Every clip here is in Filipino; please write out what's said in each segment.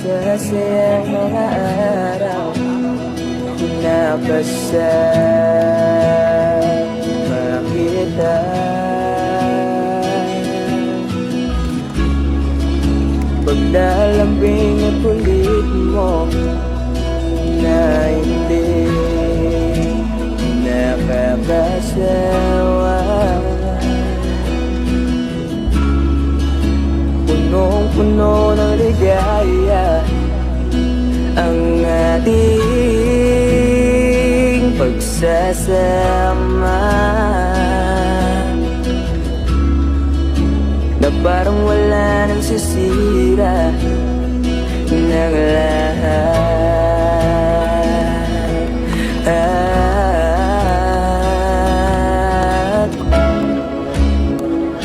masasayang mga araw na kasama kita. Paglalambing at kulit mo na hindi nakakasawa, punong-puno ng ligaya ang ating pagsasama, na parang wala nang sisira ng lahat.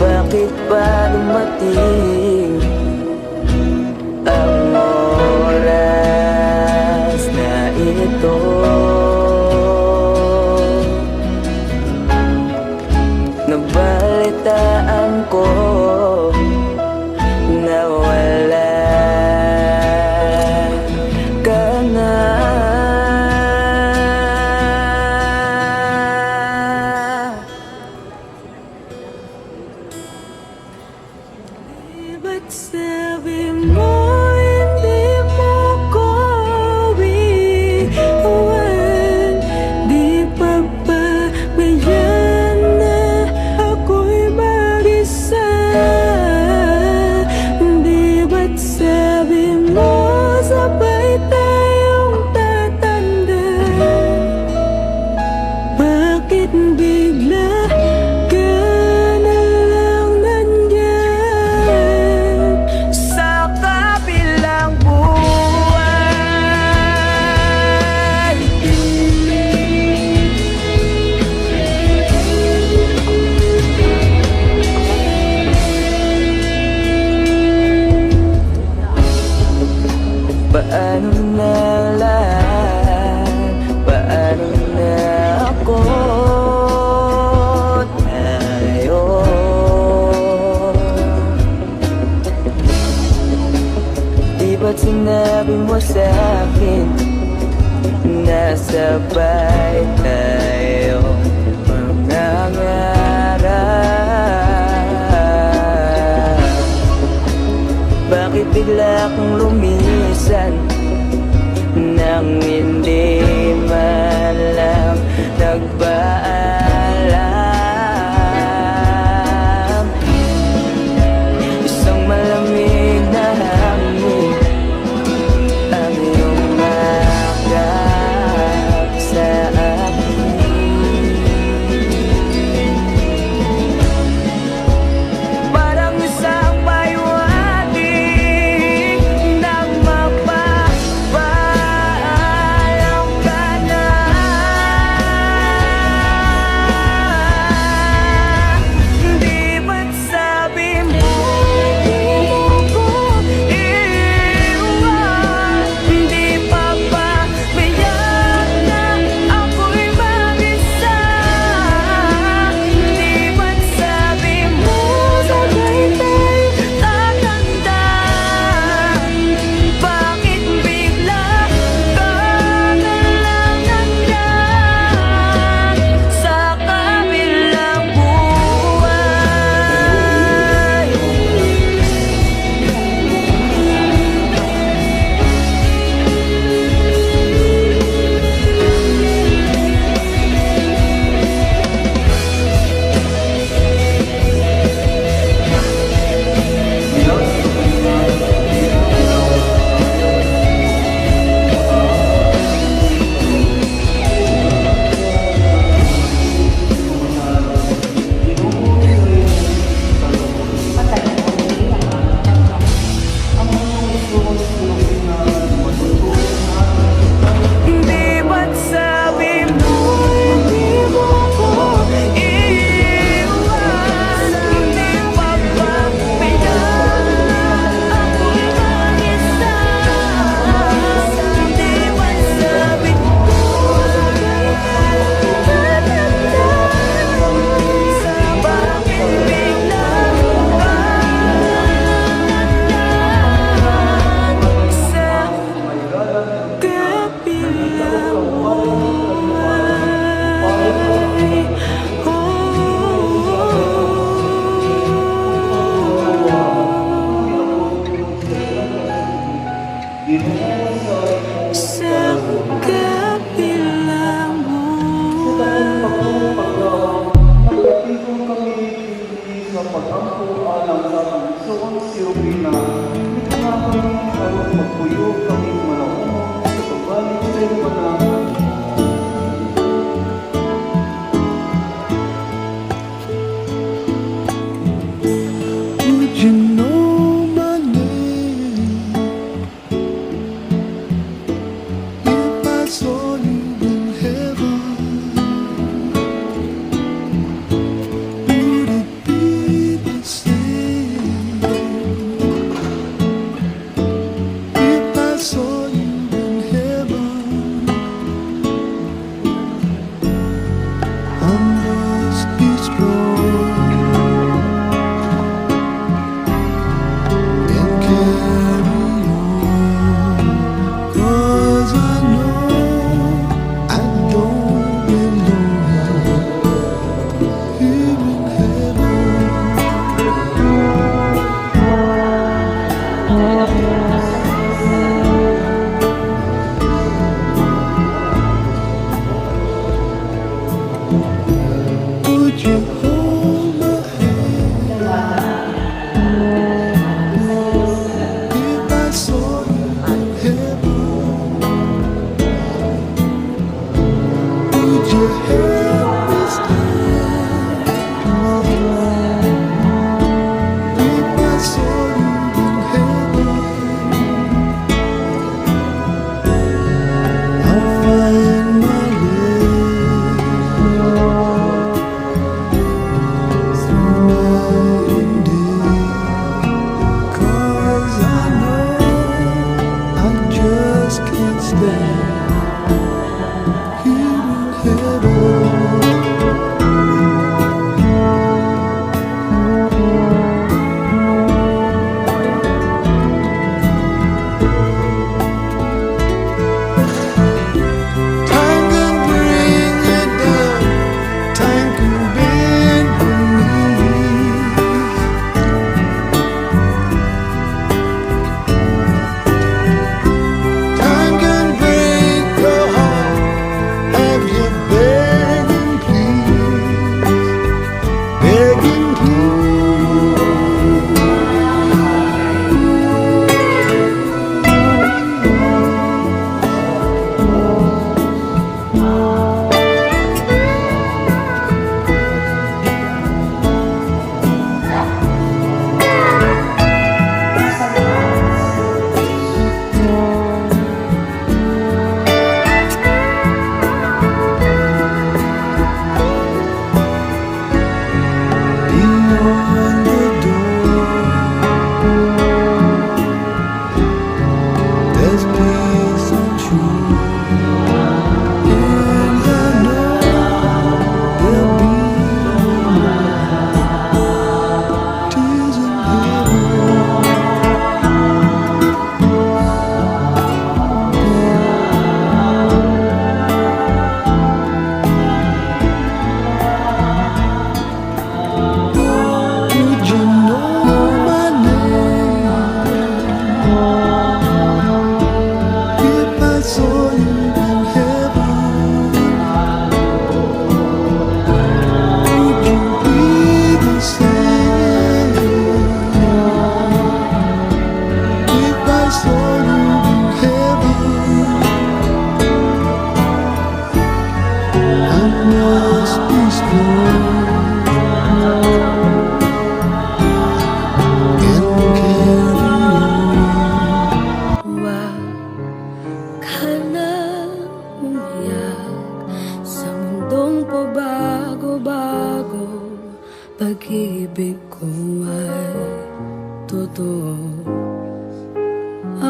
Bakit ba dumating ang oras na ito? Nabalitaan ko na wala ka na. Ba't sabi mo hindi mo ko iwan? Di pa ba bayan na ako'y mag-isa? Di ba't sabi mo sabay tayong tatanda? Bakit bigla ka na lang nandyan sa kabilang buwan? Paano na lahat? Paano na ako? Tayo di ba't sinabi mo sa'kin na sabay tayo mangangarap? Bakit bigla kong lumisan nang hindi man lang nagpaalam? Isang malamig na hangin ang iyong makap sa akin. Parang isang paywating nang mapapaalam ka na.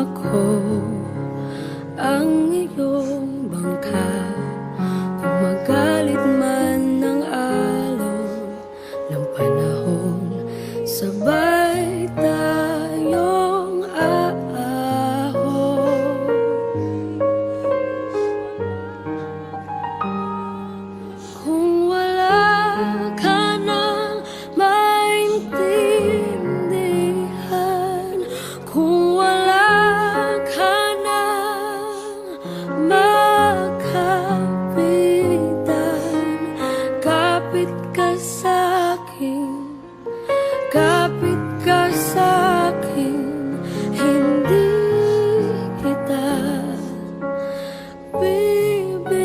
ako ang iyong bangka. Kung magalit man ng alon ng panahon, sabay tayong aahon. Kung wala ka nang maintindihan, kung wala ka nang makapitan, kapit ka sa'kin, kapit ka sa'kin, hindi kita bibitawan.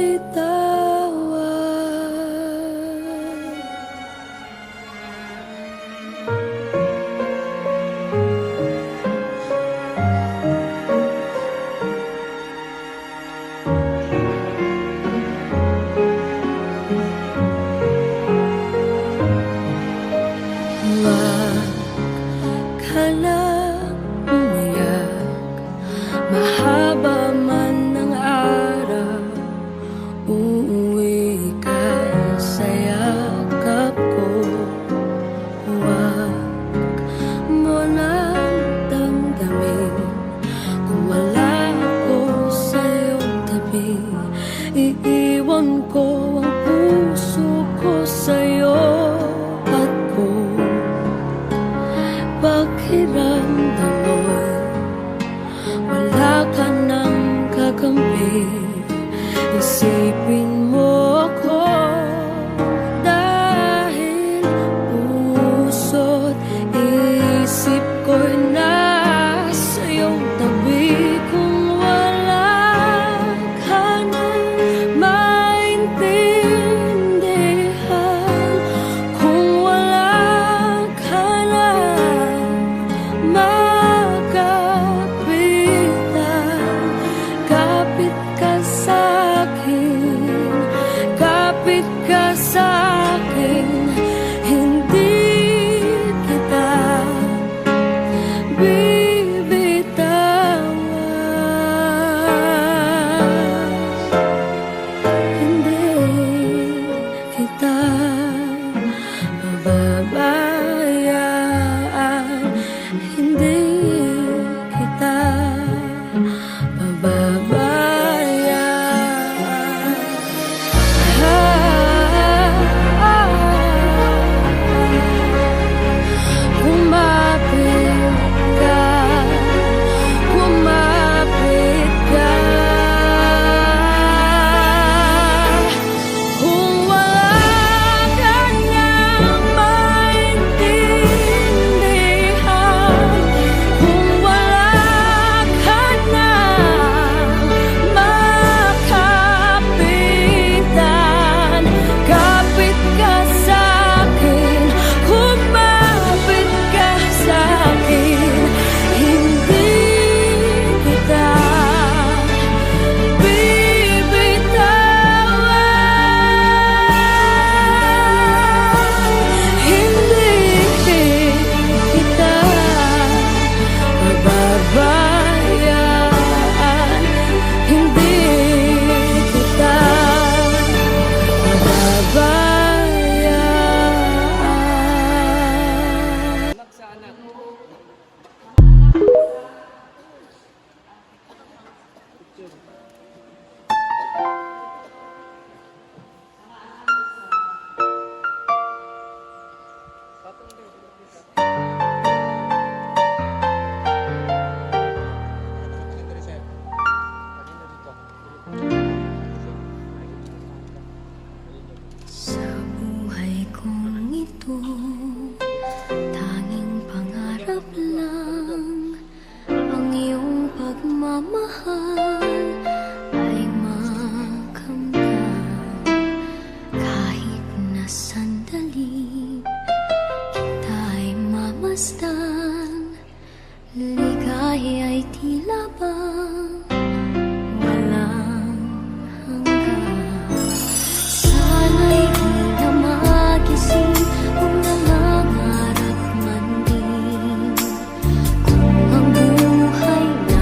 Huwag ka lang umiyak, mahaba man ng araw, uuwi ka sa yakap ko. Huwag mo nang damdamin kung wala ako sa iyong tabi. Iiwan ko ang puso ko sa'yo at kung pakiramdam mo'y wala ka nang kakampi, isipin mo ako dahil puso't isip ko'y nasa iyong tabi. Kung wala ka nang maintindihan, kung wala ka nang makapitan, kapit ka sa'kin, kapit ka sa'kin, hindi kita bibitawan. Hindi kita pababayaan, hindi kita pababayaan. Kumapit ka, kumapit ka. Kung wala ka nang maintindihan, kung wala ka nang makapitan, kapit ka sa'kin, kumapit ka sa'kin, hindi kita bibitawan. Hindi kita pababayaan, hindi kita pababayaan. Sa buhay kong ito, tanging pangarap lang ang iyong pagmamahal ay makamtan. Kahit na sandali kita'y mamasdan, ligaya ay tila bang walang hanggan. Sana'y di na magising kung nangangarap man din, kung ang buhay na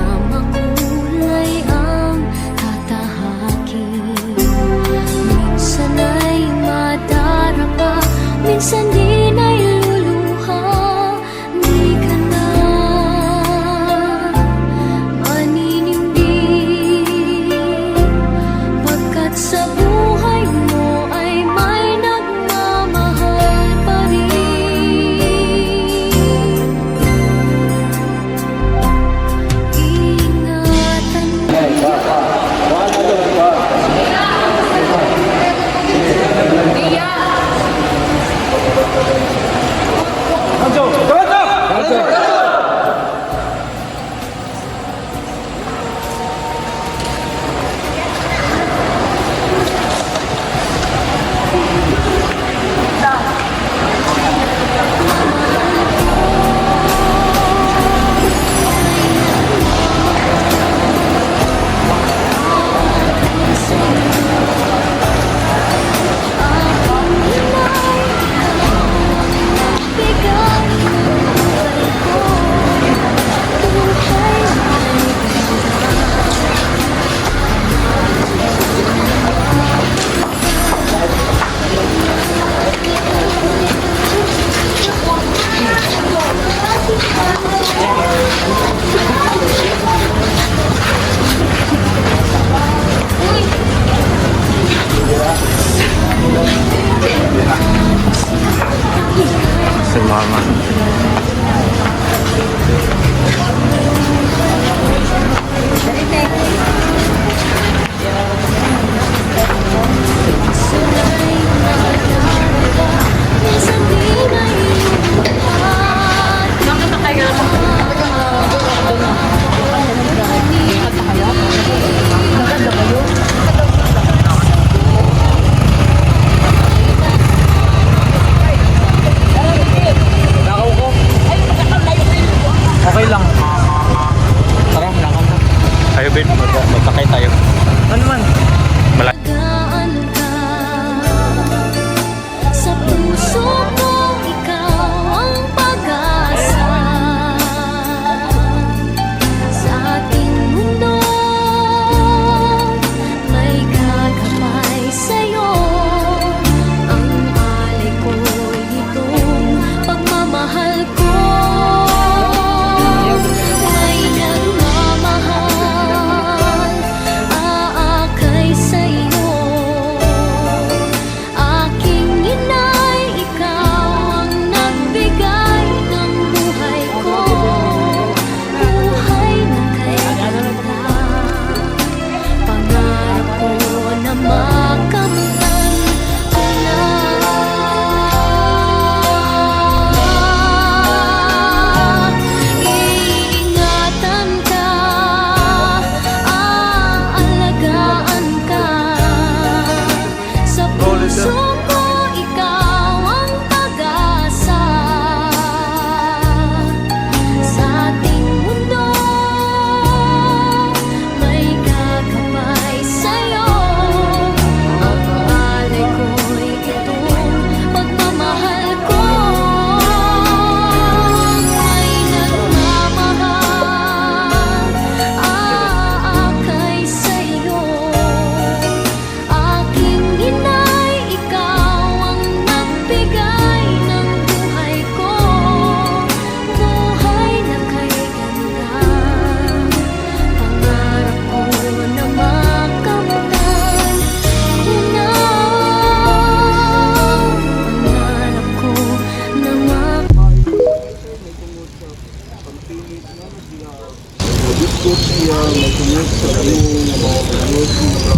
Diyos siya, masunod sa iyong mga Diyos sa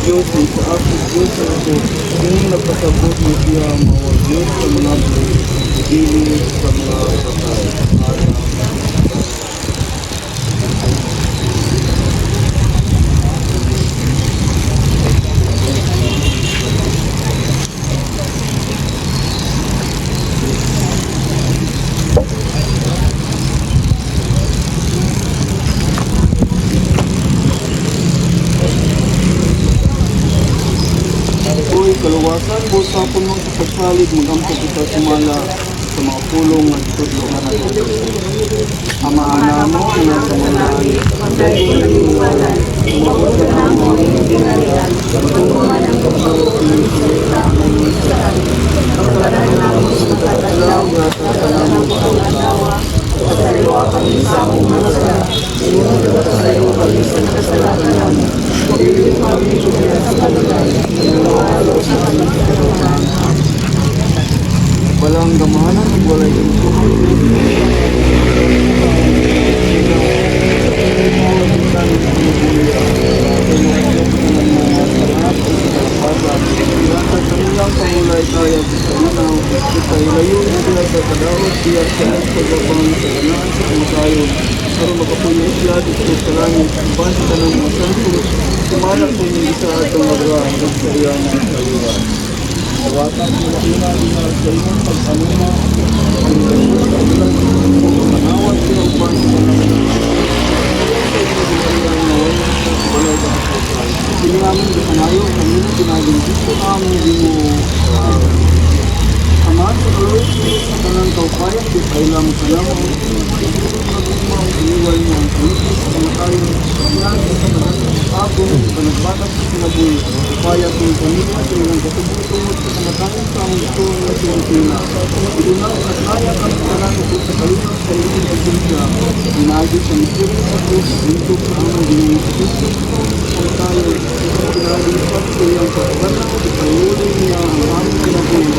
Diyos sa ako, Diyos sa ako, kung nagpasabot mo siya, mga Diyos sa mga pili sa mga patay. Uy, kaluwasan, buta po nung sa pagsalig, magampo kita sumala sa mga pulong at tutulungan natin. Ama-ana mo, ina sa mga walang gamahanan, wala yung Sumalang po yung isa at tumagraan sa iyang kaliwa. Tawatan mo na ina sa iyong pagpanuna ang manawag siya upang hindi namin dikanayo kami na pinagin gusto namin di mo aman sa kaluwi sa kanang kaupayat di kailang kanamo iniwal niya ang kaluwi sa kamatayon ako sa nagbatas sa sinabuhi upayat ng kanina sa ilang katubutungod sa kamatayon sa ang gusto ng Pilipina idunaw at naya kami kanang sa kaluwi sa ilang agensya inagi sa misyon sa krus dito sa amang ginawin sa Kristo kamatayon pinag-ipat sa iyang kapaganaw di kayuli niya ang aming kinabuhi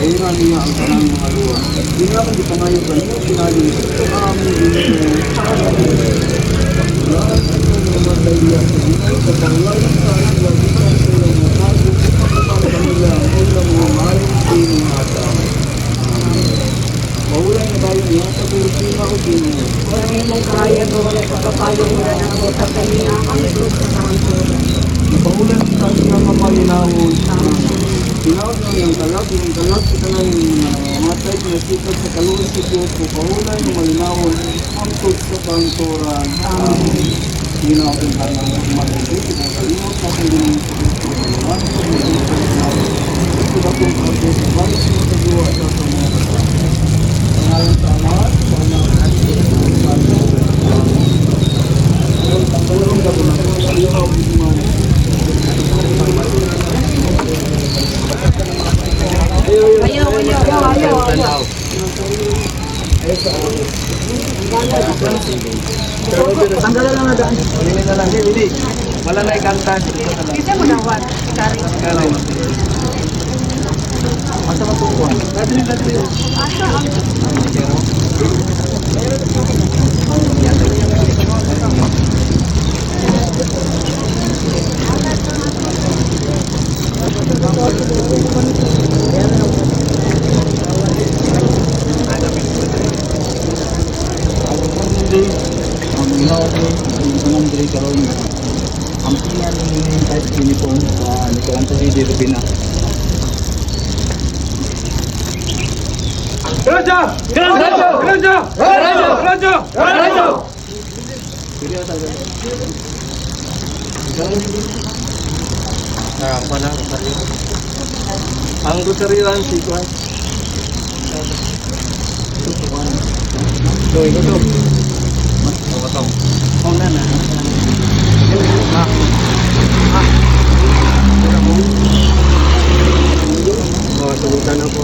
Kairan niya ang kanang mga luwa. Di naman di pangayo kanina, pinagin ito aming ginagawa. Wala sa mga dahiliya sa ginay, sa panglayan sa anak, lagitan sa iyong mga tago, kapag kanila ang ulang mga maayong pinihata. Maulan na tayo niya sa Pilipina o Pino. Maraming mong kaya doon at pagpapayong na ng mga kanina ang ito sa kanto. Maulan sa kanya mapalinawon. Tinawag na yung talag sa kanang matay na sikat sa kaluwi sa Diyos o kahulay na malinawon ang tug sa kantoran. Ginawa ko ang maligid, ikalimot sa aking ginawin sa Diyos o kaluwan sa mga kaninawan. Ito na kong kaso sa balis mo sa Diyos at sa mga kasama. Pangalan sa amat, sa anak at sa ang kalawang gabi na sa iyo ang bisiman. Tanggalan lang na daan. Hindi na lang. Hindi. Wala na ikanta. Kita mo na what? Kari. Asa matukuan? Asa ang Hindi. Ang ginawa ko, ang tanong diri karon ang pingan ng type uniform sa Nicolan Tavide Rubina. Raja! Raja! Raja! Raja! Raja! Raja! Ang gusariwan si Kwan. Doy ko to. Matong. Oh na na. Oh, subukan ako.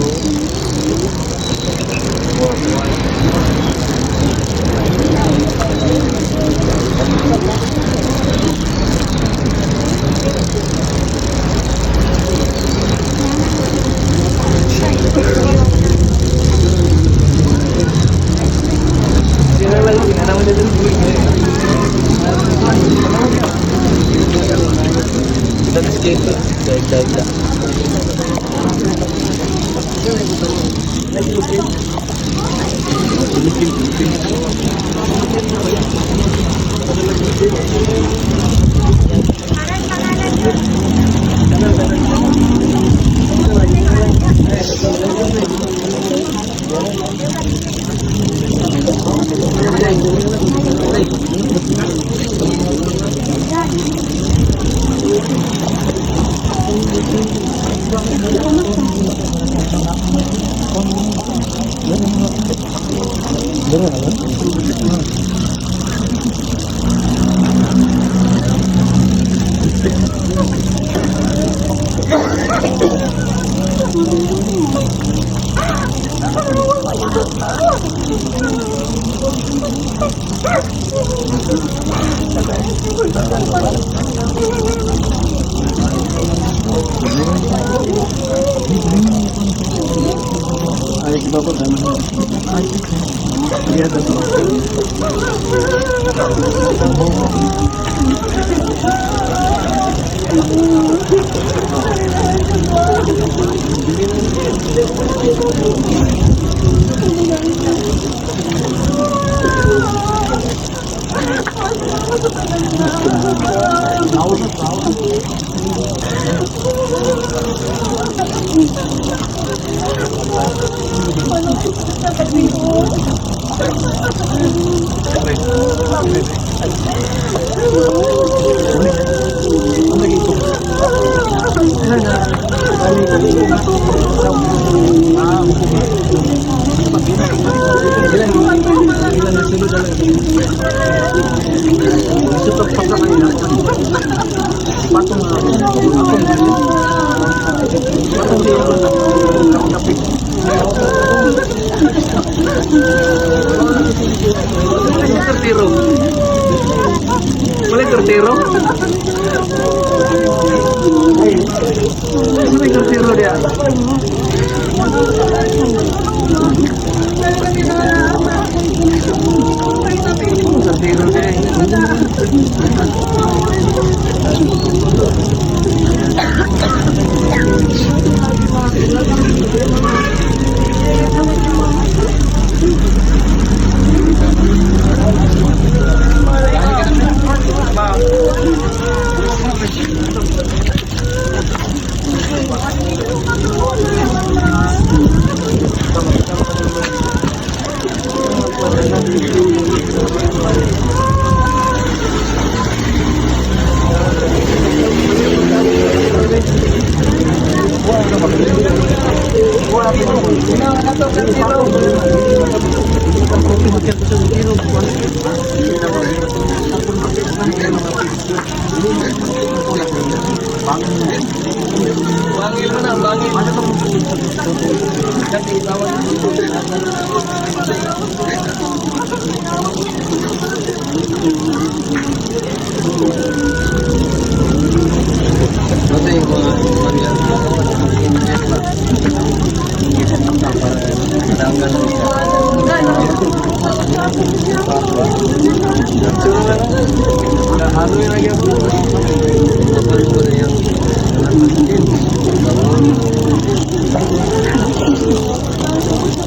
Boleh tertero? Boleh tertero dia. Tertero dia. Bangil mo na, bangil.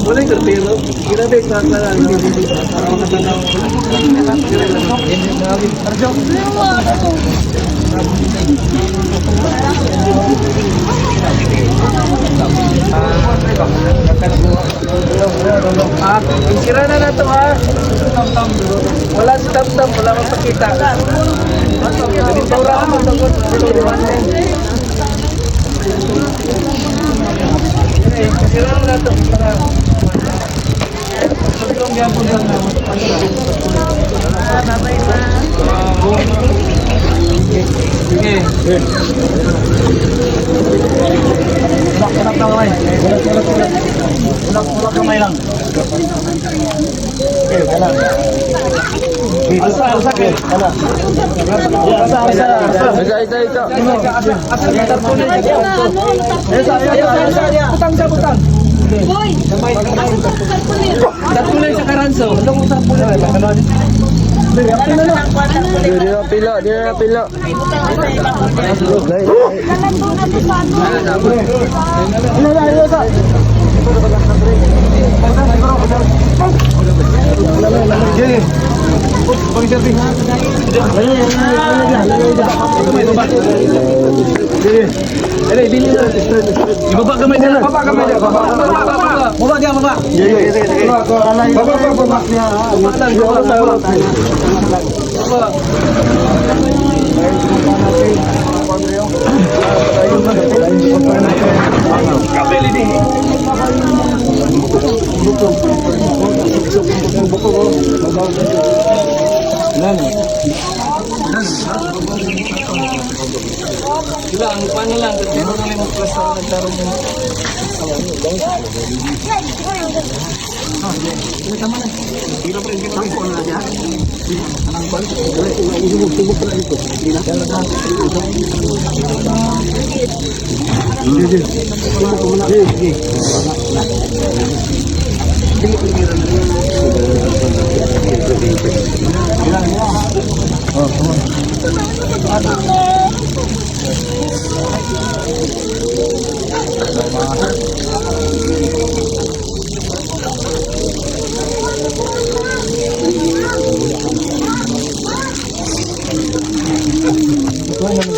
Boleh tertero, kira deh kelasan. Kira na to ha. Wala si tam-tam, wala mapakita. Jadi taura ako tungkol. Kira na to para Ulak kamay lang. Boy! Tarpulin sa karanso. Ibaba kamay dia. Baba dia, baba. Lang, paano lang? Kasi mo na limang plus na nagkaroon mo.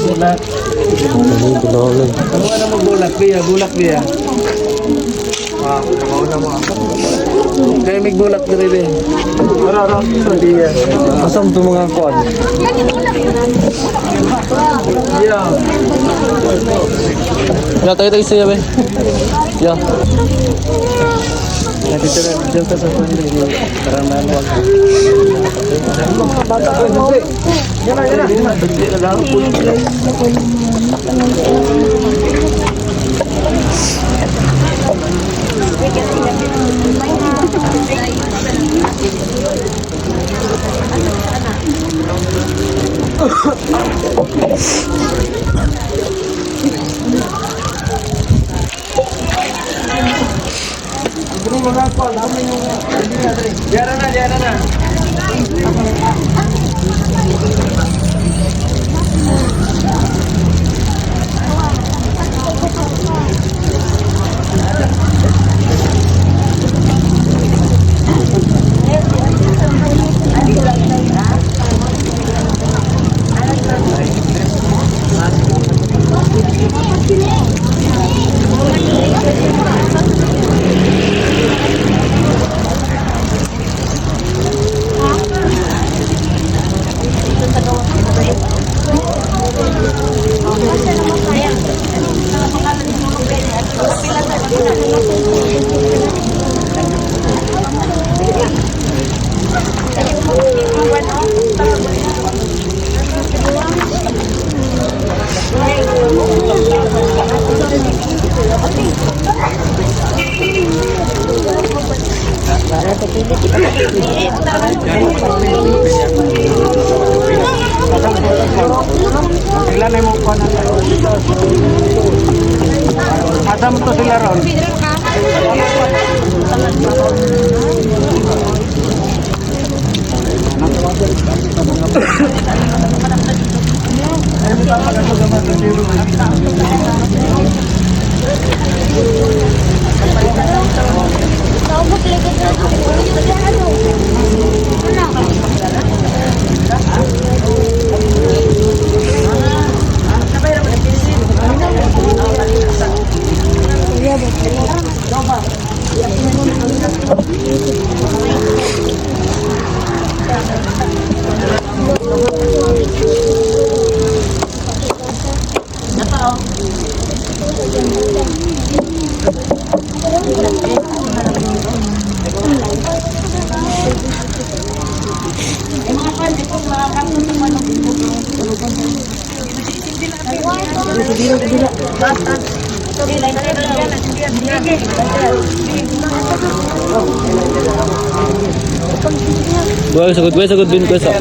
Bulak. Ano na mo bulak biya, bulak biya. Ah, kauna mo. Kaya may bulak diri din. Ara biya. Asam to mga kon. Ya. Ya tayo siya be. Ya. Nanti dyan sa sandali ni karangan wag. Mga bata ko. Yan na. Hindi na lang po. Diyan na. Asam to sila ron. Gue sagot bin kuesa.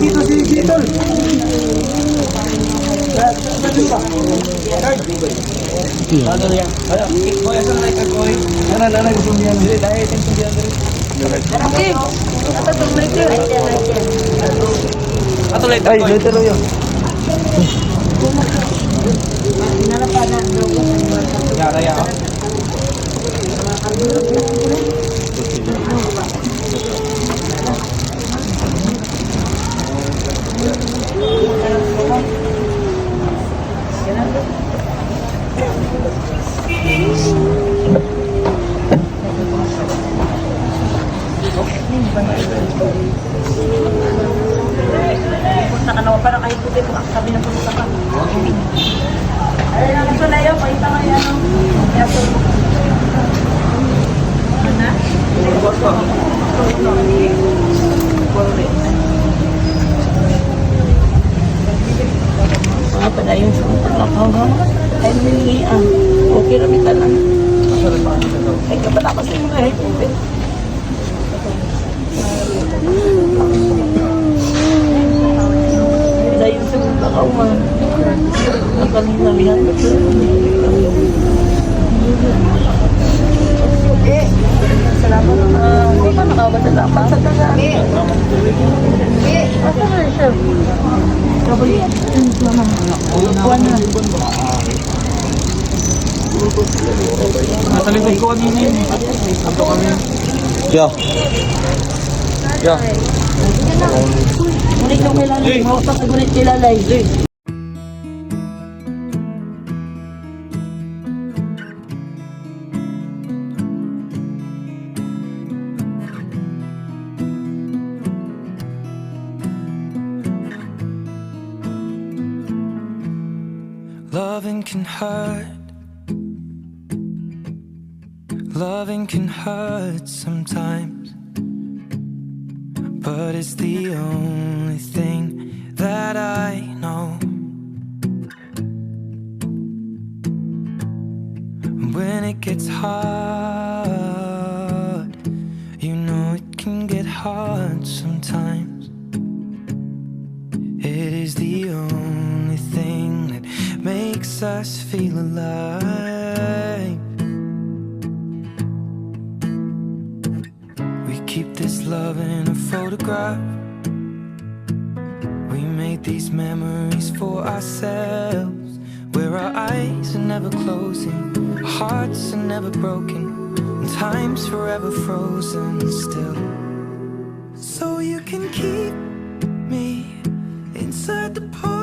Dito si Tol. Ay, later yun. Punta ka naman para kahit puti mo sabi na punta ka. Ay, nakaso na yun. Pakita ka yan. Ano na? Mga padayon sa pagkakaw. Ay, nilihan. Okay, ramitan lang. Ay, kapala kasi mga hipupin. Dayon sa pagkakaw man. Nakalinawihan. Salamat na. Hindi pa nakabasalamat sa taga. Asa na siya? Kabulian. Buwan na. Nasa likod ko kanina yun. Ato kami. Yeah. Yeah. Ngunit yung kilalay. Mawag sa ngunit kilalay. Loving can hurt. Loving can hurt sometimes, but it's the only thing that I know. When it gets hard, you know it can get hard sometimes. It is the only thing that makes us feel alive. We keep this love in a photograph. We made these memories for ourselves, where our eyes are never closing, hearts are never broken, and time's forever frozen still. So you can keep me inside the park.